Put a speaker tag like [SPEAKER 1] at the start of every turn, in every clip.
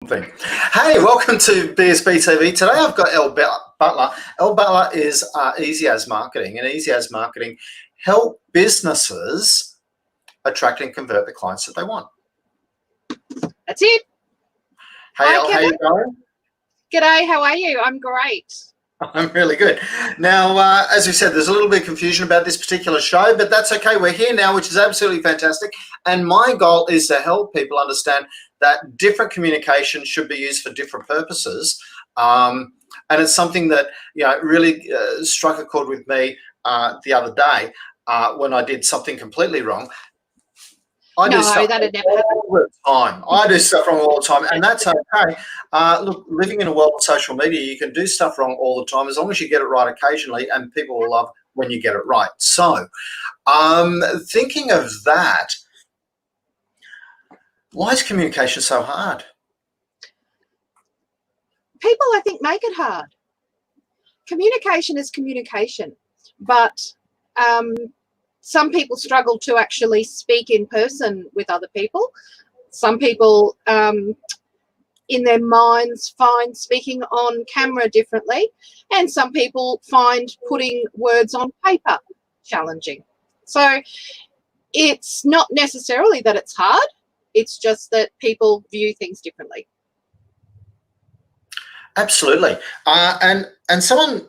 [SPEAKER 1] Thing. Hey, welcome to BSB TV. Today I've got Elle Buttler. Elle Buttler is Easy As Marketing, and Easy As Marketing help businesses attract and convert the clients that they want.
[SPEAKER 2] That's it.
[SPEAKER 1] Hey, Elle, how you going?
[SPEAKER 2] G'day, how are you? I'm great.
[SPEAKER 1] I'm really good. Now, as we said, there's a little bit of confusion about this particular show, but that's okay. We're here now, which is absolutely fantastic. And my goal is to help people understand that different communication should be used for different purposes. And it's something that, really struck a chord with me the other day when I did something completely wrong. I do stuff
[SPEAKER 2] that'd never happen.
[SPEAKER 1] all the time. I do stuff wrong all the time, and that's okay. Look, living in a world of social media, you can do stuff wrong all the time as long as you get it right occasionally, and people will love when you get it right. So, thinking of that, why is communication so hard?
[SPEAKER 2] People, I think, make it hard. Communication is communication, but some people struggle to actually speak in person with other people. Some people in their minds find speaking on camera differently, and some people find putting words on paper challenging. So it's not necessarily that it's hard, it's just that people view things differently.
[SPEAKER 1] Absolutely. And someone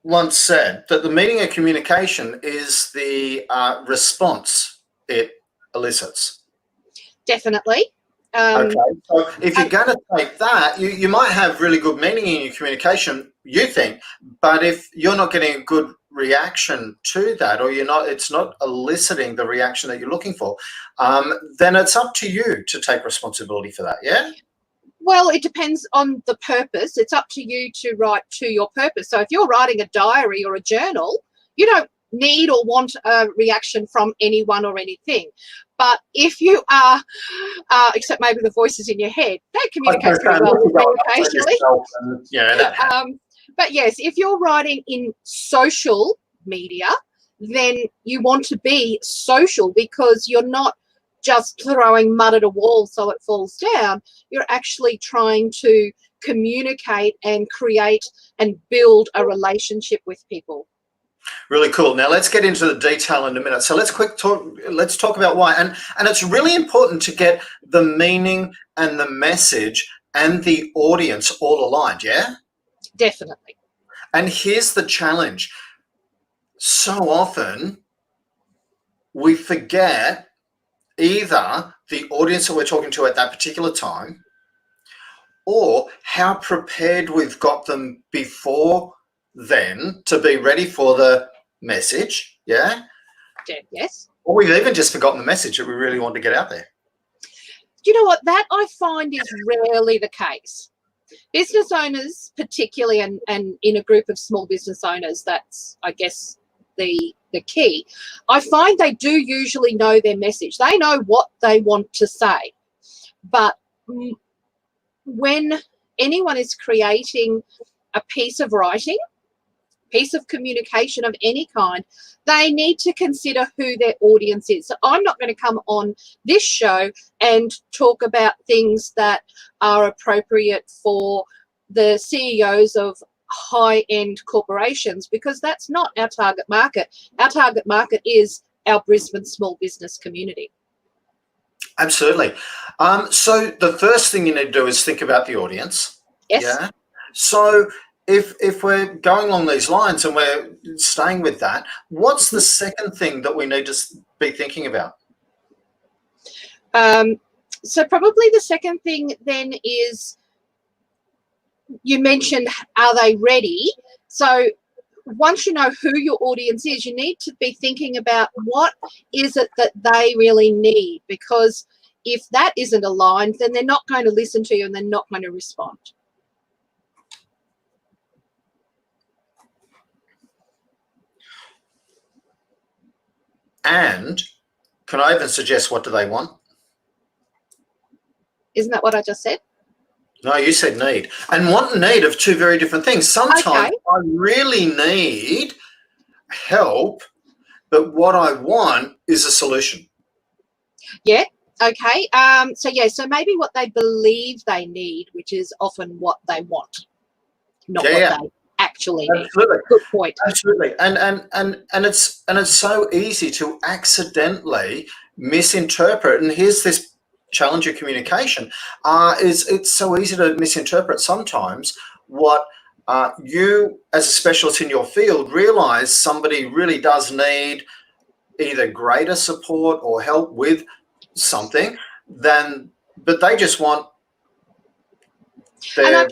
[SPEAKER 1] once said that the meaning of communication is the response it elicits.
[SPEAKER 2] Definitely.
[SPEAKER 1] Okay, so if you're going to take that, you might have really good meaning in your communication, you think, but if you're not getting a good reaction to that, or it's not eliciting the reaction that you're looking for, then it's up to you to take responsibility for that, yeah?
[SPEAKER 2] Well, it depends on the purpose. It's up to you to write to your purpose. So if you're writing a diary or a journal, you don't need or want a reaction from anyone or anything. But if you are, except maybe the voices in your head, they communicate pretty well with me occasionally.
[SPEAKER 1] Yeah.
[SPEAKER 2] But yes, if you're writing in social media, then you want to be social, because you're not just throwing mud at a wall so it falls down. You're actually trying to communicate and create and build a relationship with people.
[SPEAKER 1] Really cool. Now let's get into the detail in a minute. So let's talk about why. And it's really important to get the meaning and the message and the audience all aligned, yeah?
[SPEAKER 2] Definitely.
[SPEAKER 1] And here's the challenge. So often we forget either the audience that we're talking to at that particular time, or how prepared we've got them before then to be ready for the message, yeah?
[SPEAKER 2] Yes.
[SPEAKER 1] Or we've even just forgotten the message that we really want to get out there.
[SPEAKER 2] You know what? That I find is rarely the case. Business owners, particularly, and in a group of small business owners, that's, I guess, the key. I find they do usually know their message. They know what they want to say. But when anyone is creating a piece of writing, piece of communication of any kind, they need to consider who their audience is. So I'm not going to come on this show and talk about things that are appropriate for the CEOs of high-end corporations, because that's not our target market. Our target market is our Brisbane small business community.
[SPEAKER 1] Absolutely. So the first thing you need to do is think about the audience.
[SPEAKER 2] Yes.
[SPEAKER 1] Yeah. So if we're going along these lines and we're staying with that, what's the second thing that we need to be thinking about?
[SPEAKER 2] So probably the second thing then is, you mentioned, are they ready? So once you know who your audience is, you need to be thinking about what is it that they really need, because if that isn't aligned, then they're not going to listen to you and they're not going to respond.
[SPEAKER 1] And can I even suggest, what do they want?
[SPEAKER 2] Isn't that what I just said?
[SPEAKER 1] No, you said need. And want and need are two very different things. Sometimes I really need help, but what I want is a solution.
[SPEAKER 2] Yeah, Okay. So maybe what they believe they need, which is often what they want, not what they actually need.
[SPEAKER 1] Absolutely.
[SPEAKER 2] Good point.
[SPEAKER 1] Absolutely. And it's so easy to accidentally misinterpret. And here's this challenge of communication, is it's so easy to misinterpret sometimes what you as a specialist in your field realize somebody really does need either greater support or help with something but they just want
[SPEAKER 2] And
[SPEAKER 1] their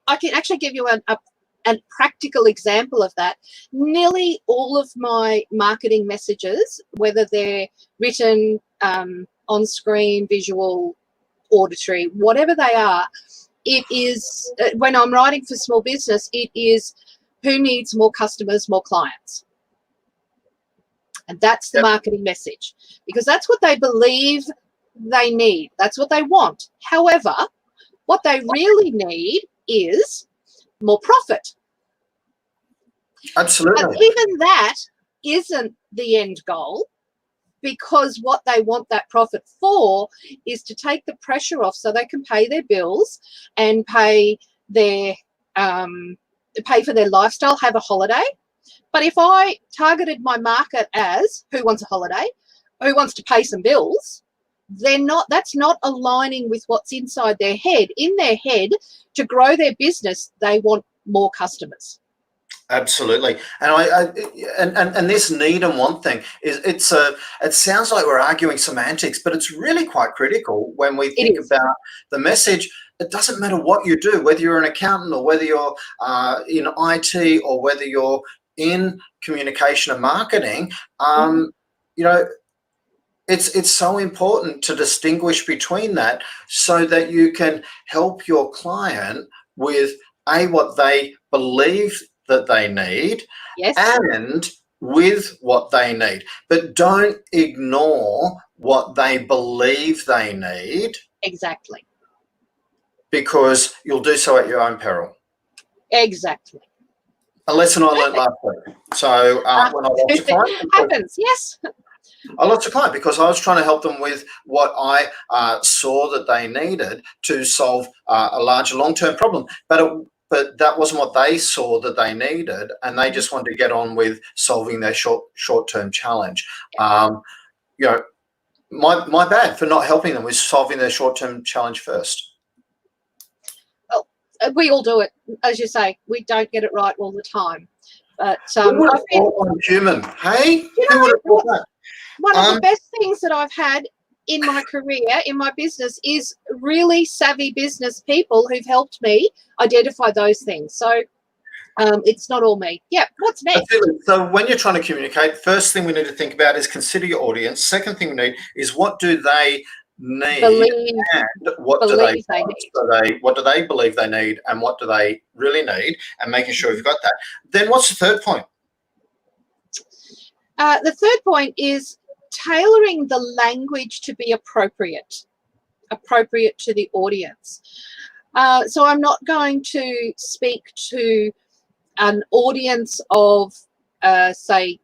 [SPEAKER 2] I can actually give you a practical example of that. Nearly all of my marketing messages, whether they're written, on screen, visual, auditory, whatever they are, it is, when I'm writing for small business, it is who needs more customers, more clients. And that's the marketing message, because that's what they believe they need. That's what they want. However, what they really need is more profit.
[SPEAKER 1] Absolutely.
[SPEAKER 2] But even that isn't the end goal, because what they want that profit for is to take the pressure off so they can pay their bills and pay for their lifestyle, have a holiday. But if I targeted my market as who wants a holiday, who wants to pay some bills, that's not aligning with what's inside their head. In their head, to grow their business, they want more customers.
[SPEAKER 1] Absolutely. And this need and want thing it sounds like we're arguing semantics, but it's really quite critical when we think about the message. It doesn't matter what you do, whether you're an accountant or whether you're in IT or whether you're in communication and marketing. You know, it's so important to distinguish between that so that you can help your client with what they believe that they need, and with what they need. But don't ignore what they believe they need.
[SPEAKER 2] Exactly.
[SPEAKER 1] Because you'll do so at your own peril.
[SPEAKER 2] Exactly.
[SPEAKER 1] A lesson I learned last week. So when I lost a client,
[SPEAKER 2] happens, yes.
[SPEAKER 1] I lost a client because I was trying to help them with what I saw that they needed to solve a larger long-term problem. But that wasn't what they saw that they needed, and they just wanted to get on with solving their short-term challenge. You know, my bad for not helping them with solving their short-term challenge first.
[SPEAKER 2] Well, we all do it, as you say. We don't get it right all the time. But
[SPEAKER 1] I'm human. Hey, who would have thought that?
[SPEAKER 2] One of the best things that I've had in my career, in my business, is really savvy business people who've helped me identify those things. So it's not all me. Yeah, what's next?
[SPEAKER 1] So when you're trying to communicate, first thing we need to think about is consider your audience. Second thing we need is what do they need and what do they need? What do they believe they need and what do they really need, and making sure you've got that. Then what's the third point?
[SPEAKER 2] The third point is tailoring the language to be appropriate to the audience. So I'm not going to speak to an audience of, say,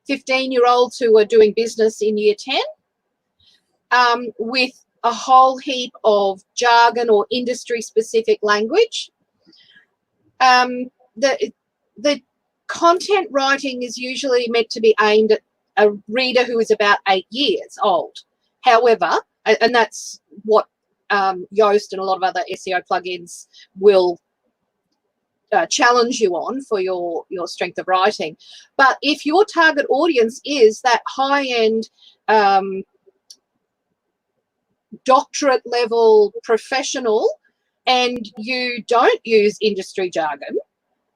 [SPEAKER 2] 15-year-olds who are doing business in year 10 with a whole heap of jargon or industry-specific language. The content writing is usually meant to be aimed at a reader who is about 8 years old. However, and that's what Yoast and a lot of other SEO plugins will challenge you on for your strength of writing. But if your target audience is that high-end doctorate level professional and you don't use industry jargon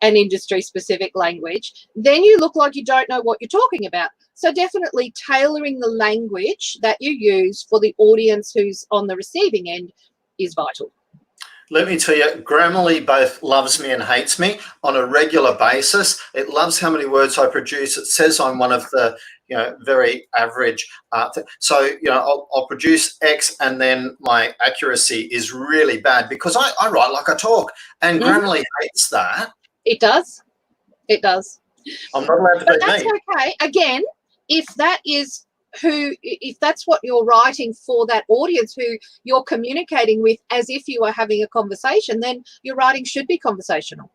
[SPEAKER 2] and industry specific language, then you look like you don't know what you're talking about. So definitely tailoring the language that you use for the audience who's on the receiving end is vital.
[SPEAKER 1] Let me tell you, Grammarly both loves me and hates me on a regular basis. It loves how many words I produce. It says I'm one of the, very average. So, I'll produce X and then my accuracy is really bad because I write like I talk, and Grammarly hates that.
[SPEAKER 2] It does. It does.
[SPEAKER 1] I'm not allowed to be me.
[SPEAKER 2] That's okay. Again, if that is who, if that's what you're writing for, that audience who you're communicating with as if you are having a conversation, then your writing should be conversational.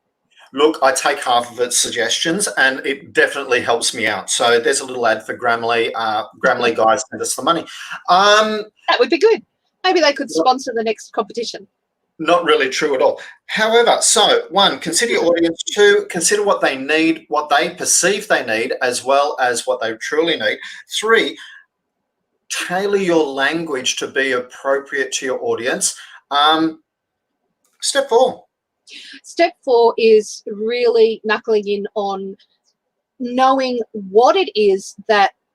[SPEAKER 1] Look, I take half of its suggestions, and it definitely helps me out. So there's a little ad for Grammarly. Grammarly guys, send us the money.
[SPEAKER 2] That would be good. Maybe they could sponsor the next competition.
[SPEAKER 1] Not really true at all. However, so 1, consider your audience. 2, consider what they need, what they perceive they need, as well as what they truly need. 3, tailor your language to be appropriate to your audience. Step 4.
[SPEAKER 2] Step 4 is really knuckling in on knowing what it is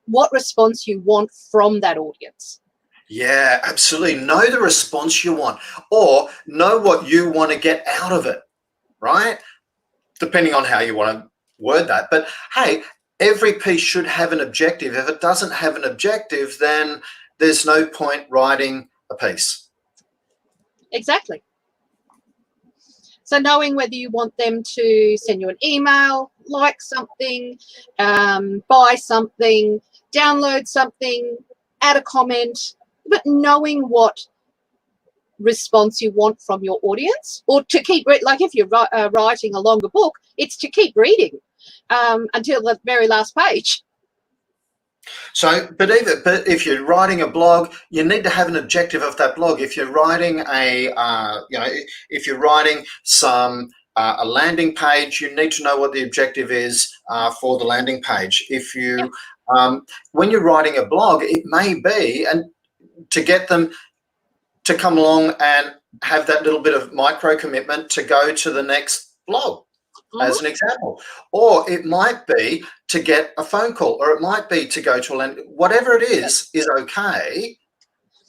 [SPEAKER 2] what response you want from that audience.
[SPEAKER 1] Yeah, absolutely. Know the response you want, or know what you want to get out of it, right? Depending on how you want to word that. But hey, every piece should have an objective. If it doesn't have an objective, then there's no point writing a piece.
[SPEAKER 2] Exactly. So knowing whether you want them to send you an email, like something, buy something, download something, add a comment, but knowing what response you want from your audience, or to keep, like if you're writing a longer book, it's to keep reading until the very last page.
[SPEAKER 1] So, but if you're writing a blog, you need to have an objective of that blog. If you're writing if you're writing a landing page, you need to know what the objective is for the landing page. If you, when you're writing a blog, it may be to get them to come along and have that little bit of micro commitment to go to the next blog. As an example, or it might be to get a phone call, or it might be to go to a landing. Whatever it is okay,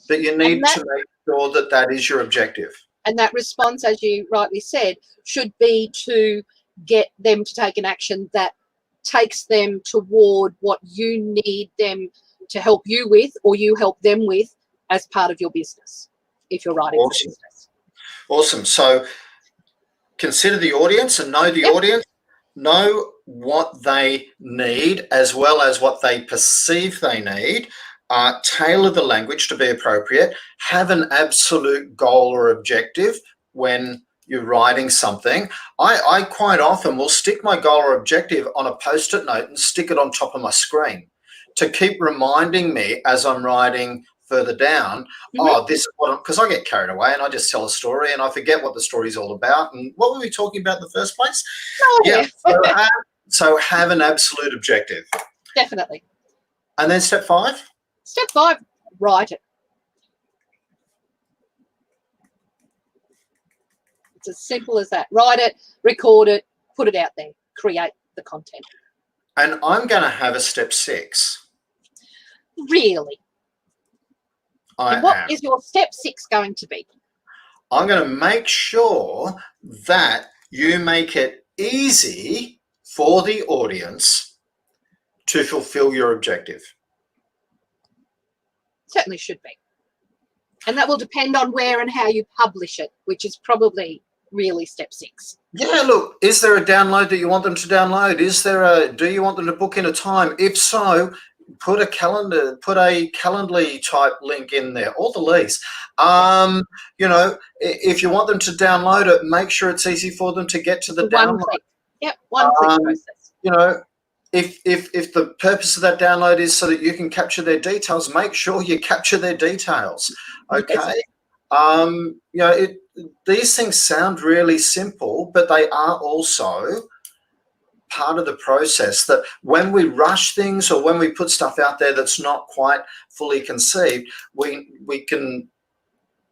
[SPEAKER 1] but you need to make sure that that is your objective.
[SPEAKER 2] And that response, as you rightly said, should be to get them to take an action that takes them toward what you need them to help you with, or you help them with as part of your business, if you're writing for business.
[SPEAKER 1] Awesome. So consider the audience and know the audience, know what they need as well as what they perceive they need, tailor the language to be appropriate, have an absolute goal or objective when you're writing something. I quite often will stick my goal or objective on a post-it note and stick it on top of my screen to keep reminding me as I'm writing further down, this is what, because I get carried away and I just tell a story and I forget what the story's all about and what were we talking about in the first place. So have an absolute objective.
[SPEAKER 2] Definitely.
[SPEAKER 1] And then step 5?
[SPEAKER 2] Step 5, write it. It's as simple as that. Write it, record it, put it out there, create the content.
[SPEAKER 1] And I'm going to have a step 6.
[SPEAKER 2] Really? And what is your step 6 going to be?
[SPEAKER 1] I'm going to make sure that you make it easy for the audience to fulfill your objective.
[SPEAKER 2] Certainly should be. And that will depend on where and how you publish it, which is probably really step 6.
[SPEAKER 1] Yeah, look, is there a download that you want them to download? Do you want them to book in a time? If so, put a Calendly type link in there, or the least. If you want them to download it, make sure it's easy for them to get to the download.
[SPEAKER 2] Click. Yep, one click process.
[SPEAKER 1] If the purpose of that download is so that you can capture their details, make sure you capture their details. Okay. These things sound really simple, but they are also part of the process, that when we rush things or when we put stuff out there that's not quite fully conceived, we can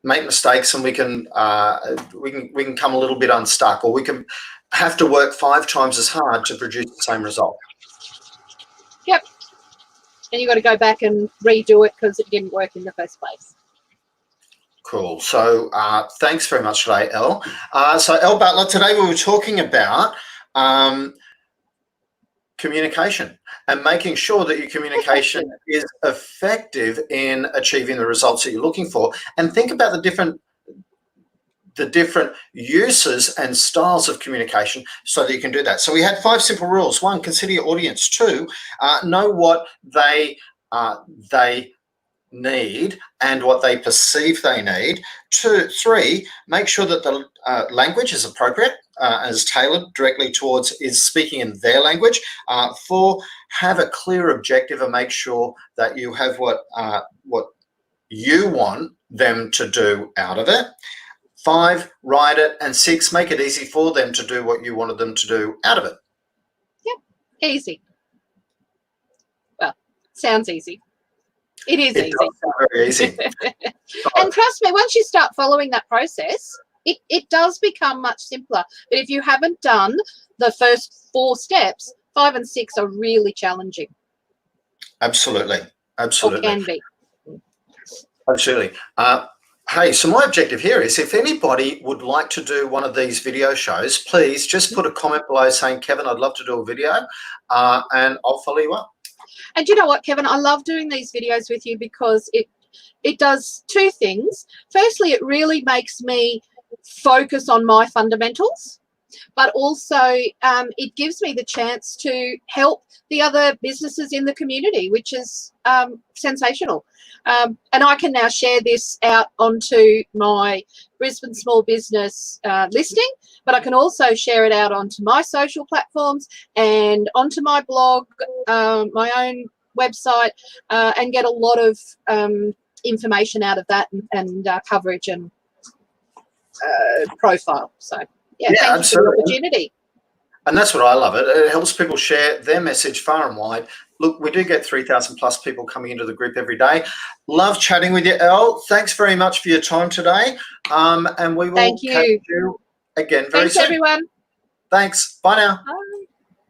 [SPEAKER 1] make mistakes and we can come a little bit unstuck, or we can have to work 5 times as hard to produce the same result.
[SPEAKER 2] Yep. And you've got to go back and redo it because it didn't work in the first place.
[SPEAKER 1] Cool. So thanks very much today, Elle. So Elle Buttler, today we were talking about communication and making sure that your communication is effective in achieving the results that you're looking for. And think about the different uses and styles of communication so that you can do that. So we had 5 simple rules. 1, consider your audience. 2, know what they they need and what they perceive they need. 3, make sure that the language is appropriate, is tailored directly towards, is speaking in their language. 4, have a clear objective and make sure that you have what you want them to do out of it. 5, write it. And 6, make it easy for them to do what you wanted them to do out of it.
[SPEAKER 2] Yep, easy. Well, sounds easy. It is easy.
[SPEAKER 1] Very easy.
[SPEAKER 2] And trust me, once you start following that process, it does become much simpler. But if you haven't done the first 4 steps, 5 and 6 are really challenging.
[SPEAKER 1] Absolutely. Absolutely.
[SPEAKER 2] Or can be.
[SPEAKER 1] Absolutely. Hey, so my objective here is if anybody would like to do one of these video shows, please just put a comment below saying, Kevin, I'd love to do a video, and I'll follow you up.
[SPEAKER 2] And you know what, Kevin, I love doing these videos with you because it does 2 things. Firstly, it really makes me focus on my fundamentals, but also it gives me the chance to help the other businesses in the community, which is sensational. And I can now share this out onto my Brisbane Small Business listing, but I can also share it out onto my social platforms and onto my blog, my own website, and get a lot of information out of that and coverage and profile. So, yeah, thank you for the opportunity.
[SPEAKER 1] And that's what I love. It helps people share their message far and wide. Look, we do get 3,000 plus people coming into the group every day. Love chatting with you, Elle. Thanks very much for your time today. And we will catch you again very soon.
[SPEAKER 2] Thanks, everyone.
[SPEAKER 1] Thanks. Bye now.
[SPEAKER 2] Bye.